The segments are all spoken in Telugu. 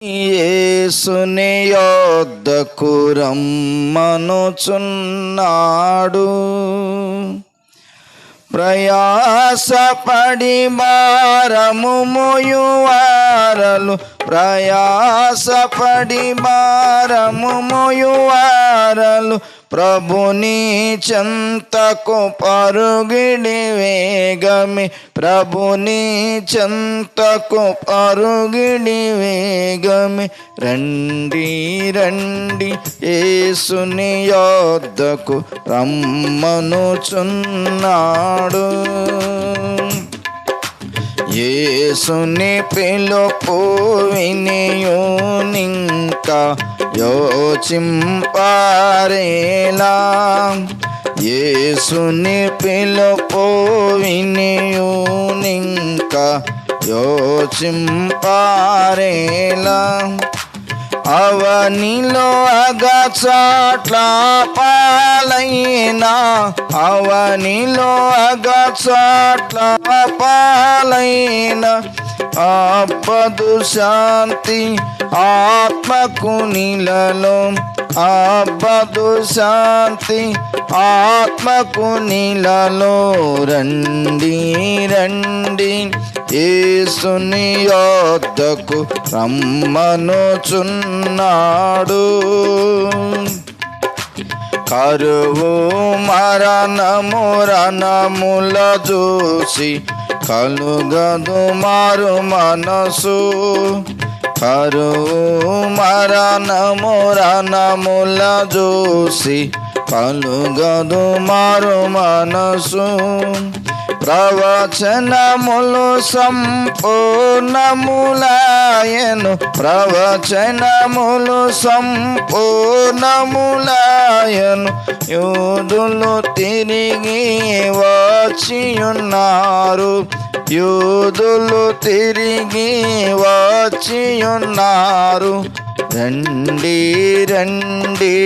యేసుని యొద్దకు రమ్మనుచున్నాడు. ప్రయాసపడి భారము మోయువారలు, ప్రయాసపడి భారము మోయువారలు, ప్రభుని చెంతకు పరుగిడి వేగమే, ప్రభుని చెంతకు పరుగిడి వేగమే. రండి రండి యేసుని యొద్దకు రమ్మనుచున్నాడు. యేసుని పిలుపు వినియునింకా యోచింపారేలా, యేసుని పిలుపు వినియునింకా యోచింపారేలా. అవనిలో అగచాట్ల పాలైనా, అవనిలో అగచాట్ల పాలైనా, అబ్బదు శాంతి ఆత్మకు నీలలో, అబ్బదు శాంతి ఆత్మకు నీలలో. రండి రండి యేసుని యొద్దకు రమ్మనుచున్నాడు. కరువు మరణము రణముల చూసి కలుగదు మారు మనసు, కరువు మరణము రణముల చూసి కలుగదు మారు మనసు. ప్రవచనములు సంపూర్ణములాయను, ప్రవచనములు సంపూర్ణములాయను. యూదులు తిరిగి వచ్చియున్నారు, యూదులు తిరిగి వచ్చియున్నారు. రండి రండి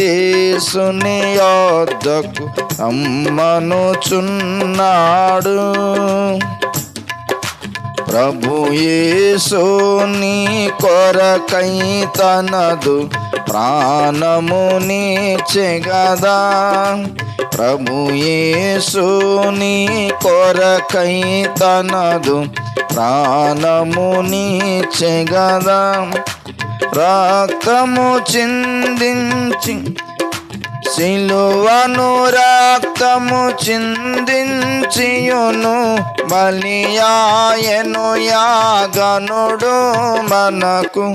యేసుని యొద్దకు రమ్మనుచున్నాడు. ప్రభు యేసు నీ కొరకై తనదు ప్రాణమునిచ్చెగదా, ప్రభు యేసు నీ కొరకై తనదు ప్రాణమునిచ్చెగదా. రక్తము చిందించి సిలువను రక్తము చిందించియును, బలియాయను యాగనుడు మనకు,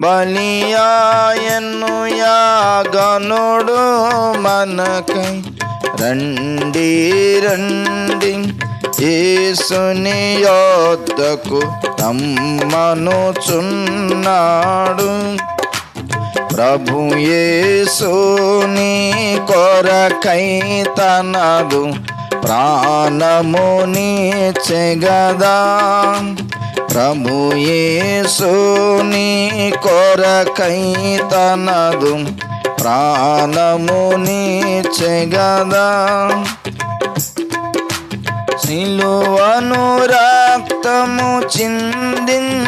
బలియాయను యాగనుడు మనకై. రండి రండి యేసుని యొద్దకు రమ్మనుచున్నాడు. ప్రభు యేసు నీ కొరకై తనదు ప్రాణమునిచ్చెగదా, ప్రభు యేసు నీ కొరకై తనదు ప్రాణమునిచ్చెగదా. సిలువను రక్తము చిందించియను,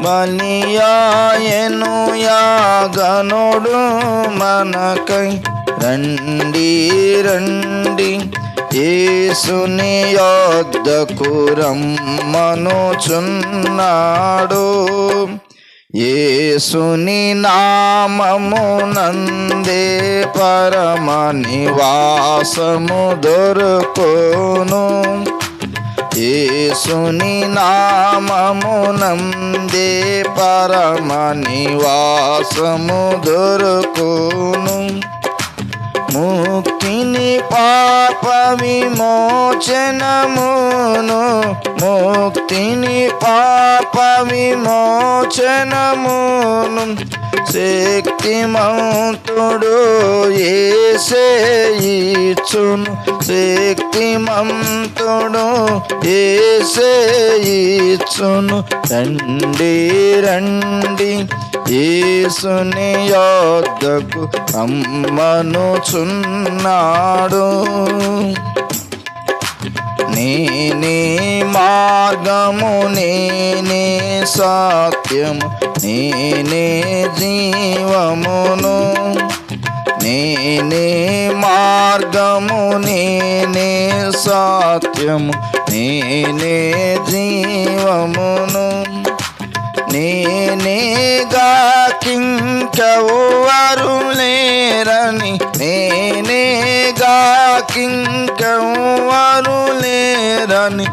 బలియాయను యాగనుడు మనకై. రండి రండి యేసుని యొద్దకు రమ్మనుచున్నాడు. యేసుని నామమునందే పరమ నివాసము దొరుకును, యేసుని నామమునందే పరమ నివాసము దొరుకును. ముక్తిని పాప విమోచనమును, ముక్తిని పాప విమోచనమును. శక్తిమంతుడు యేసే ఇచ్చును, శక్తిమంతుడు యేసే ఇచ్చును. రండి రండి యేసుని యొద్దకు రమ్మనుచున్నాడు. నేనే మార్గము, నేనే సత్యము, నేనే జీవమును. నేనే మార్గము, నేనే సత్యము, నేనే జీవమును. నేనేగాకింకెవ్వరు లేరని, నేనేగాకింకెవ్వరు లేరని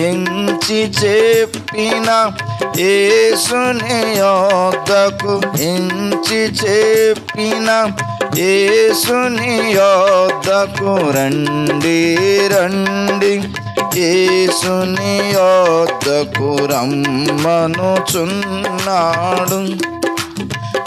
ఎంచి చెప్పిన యేసుని యొద్దకు, ఎంచి చెప్పిన యేసుని యొద్దకు రండి రండి, యేసుని యొద్దకు రమ్మనుచున్నాడు.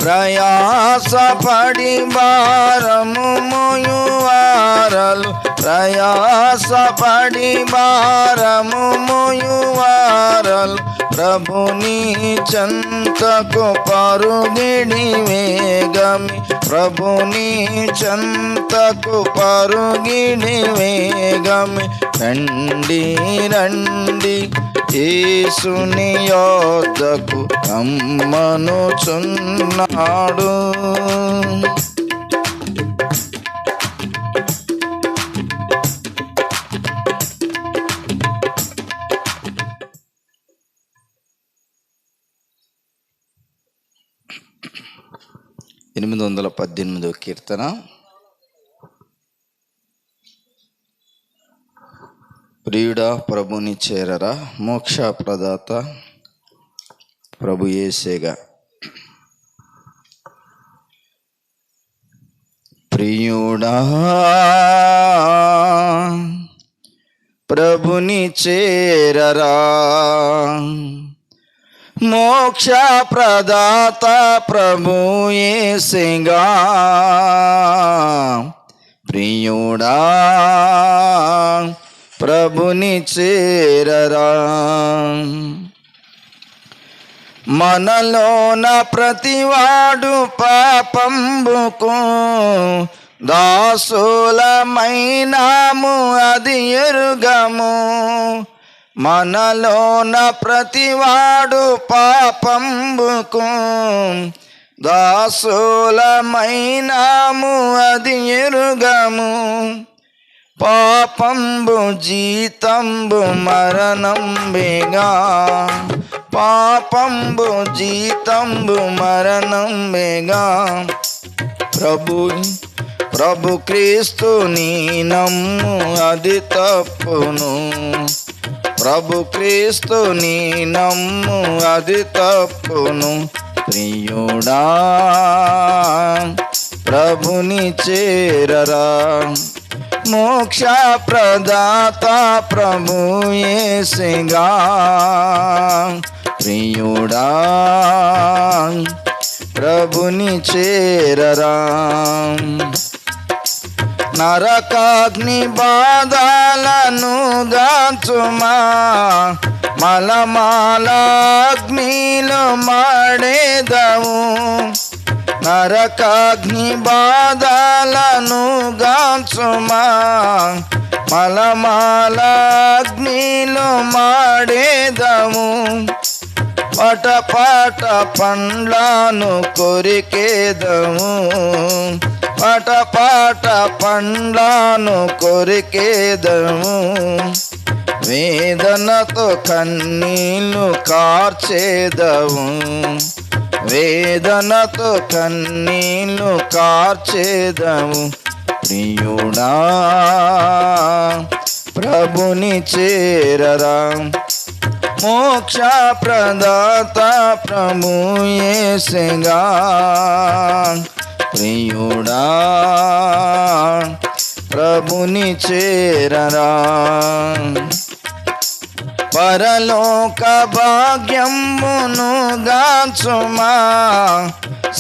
ప్రయాసపడి భారము మోయువారలు, ప్రయాసపడి భారము మోయువారలు ప్రభుని చెంతకు పరుగిడి వేగమి, ప్రభుని చెంతకు పరుగిడి వేగమి. రండి రండి, యేసుని యొద్దకు రమ్మనుచున్నాడు. 818వ కీర్తన. ప్రియుడా ప్రభుని చేరరా, మోక్ష ప్రదాత ప్రభు యేసేగా. ప్రియుడా ప్రభుని చేరరా, మోక్ష ప్రదాత ప్రభు యేసేగా. ప్రియుడా ప్రభుని చేరరా. మనలోన ప్రతివాడు పాపంబుకు దాసులమైనాము అది ఎరుగము. మనలోన ప్రతివాడు పాపంబుకు దాసులమైనాము అది ఎరుగము. పాపంబు జీతంబు మరణంబేగా, పాపంబు జీతంబు మరణంబేగా. ప్రభు క్రీస్తుని నమ్ము అది తప్పును, ప్రభు క్రీస్తుని నమ్ము అది తప్పును. ప్రియుడా ప్రభుని చేరరా, మోక్ష ప్రదాత ప్రభు యేసేగా. ప్రియుడా ప్రభుని చేరరా. నరకాగ్ని బాధలను గాచుమా, మలమాలాగ్నిలో మాడేదవు. నరకాగ్ని బాధలను గాచుమా, మలమాలాగ్నిలో మాడేదము. పట పట పండ్లను కొరికేదము, పట పట పండ్లను కొరికేదము. వేదనతో కన్నీళ్లు కార్చేదము, వేదనతో కన్నీళ్లు కార్చేదము. ప్రియుడా ప్రభుని చేరరా, మోక్ష ప్రదాత ప్రభు యేసేగా. ప్రియుడా ప్రభుని చేరరా. పరలోక భాగ్యమును గాచుమా,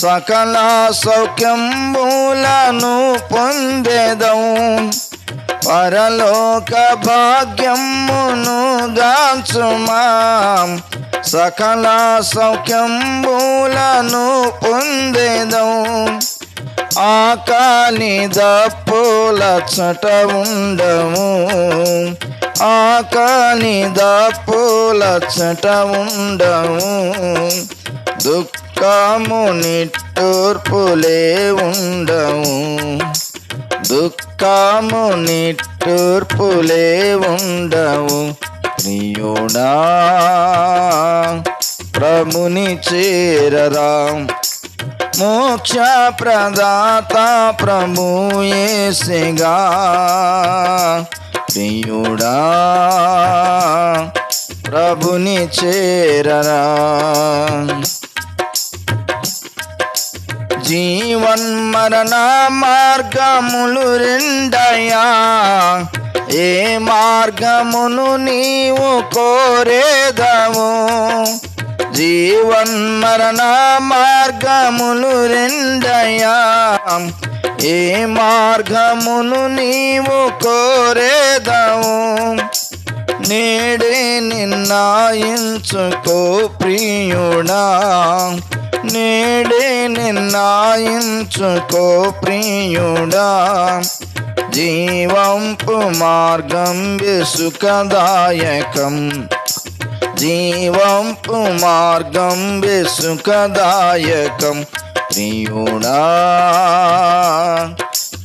సకల సౌఖ్యంబులను పొందెదవు. పరలోక భాగ్యమును గాచుమా, సకల సౌఖ్యంబులను పొందెదవు. ఆకాలి దప్పుల చట ఉండవు, ఆకలి దప్పులచ్చట ఉండవు, దుఃఖము నిట్టూర్పులే ఉండవు, దుఃఖము నిట్టూర్పులే ఉండవు. ప్రియుడా ప్రభుని చేరరా, మోక్ష ప్రదాత ప్రభు యేసుగా. ప్రియుడా ప్రభుని చేరరా. జీవన్మరణ మార్గములు రెండయా, ఏ మార్గమును నీవు కోరేదవు? జీవన్మరణ మార్గములు రెండయా, ఏ మార్గమును నీవు కోరేదవు? నేడే నిర్ణయించుకో ప్రియుడా, నేడే నిర్ణయించుకో ప్రియుడా. జీవంపు మార్గం సుఖదాయకం, జీవంపు మార్గం సుఖదాయకం. ప్రియుడా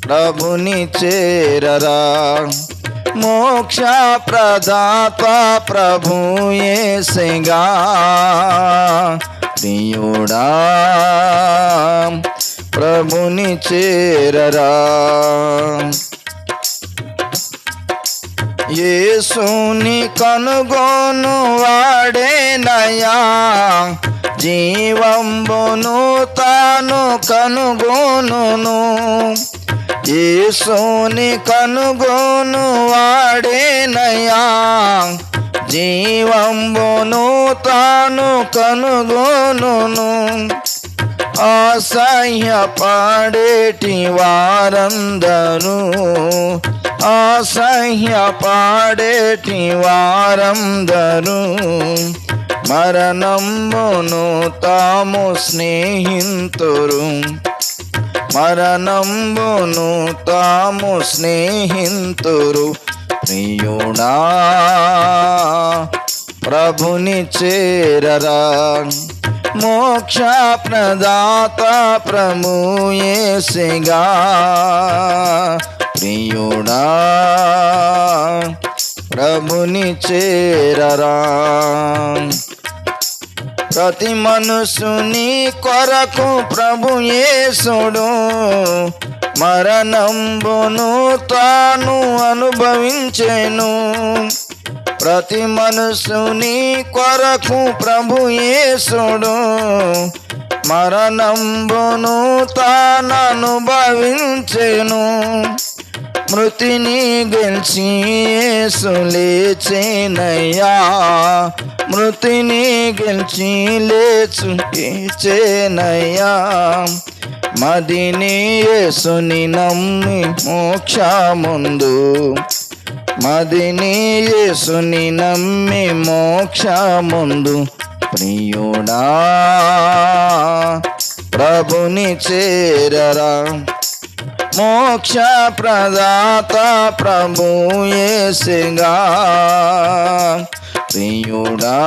ప్రభుని చేరరా, మోక్ష ప్రదాత ప్రభు యేసుగా. ప్రియుడా ప్రభుని చేరరా. యేసుని కనుగొను వాడేనయా, జీవంబును తాను కనుగొనును. యేసుని కనుగొను వాడేనయా, జీవంబును తాను కనుగొనును. అసహ్యపడేటి వారందరూ, అసహ్యపడేటి వారందరూ మరణంబును తాము స్నేహితురు, మరణంబును తాము స్నేహితురు. ప్రియుడా ప్రభుని చేరరా, మోక్ష ప్రదాత ప్రభు యేసుగా. ప్రియుడా ప్రభుని చేరరా. ప్రతి మనుషుని కొరకు ప్రభు యేసుడు మరణంబును తాను అనుభవించెను. ప్రతి మనుషుని కొరకు ప్రభు యేసుడు మరణంబును తాను అనుభవించెను. మృతిని గెలిచి యేసు లేచెనయ్యా, మృతిని గెలిచి లేచెనయ్యా. మదిని యేసుని నమ్మి మోక్షముందు, మదిని యేసుని నమ్మి మోక్షముందు. ప్రియుడా ప్రభుని చేరరా, మోక్ష ప్రదాత ప్రభు యేసుగా. ప్రియుడా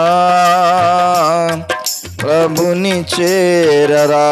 ప్రభుని చేరరా.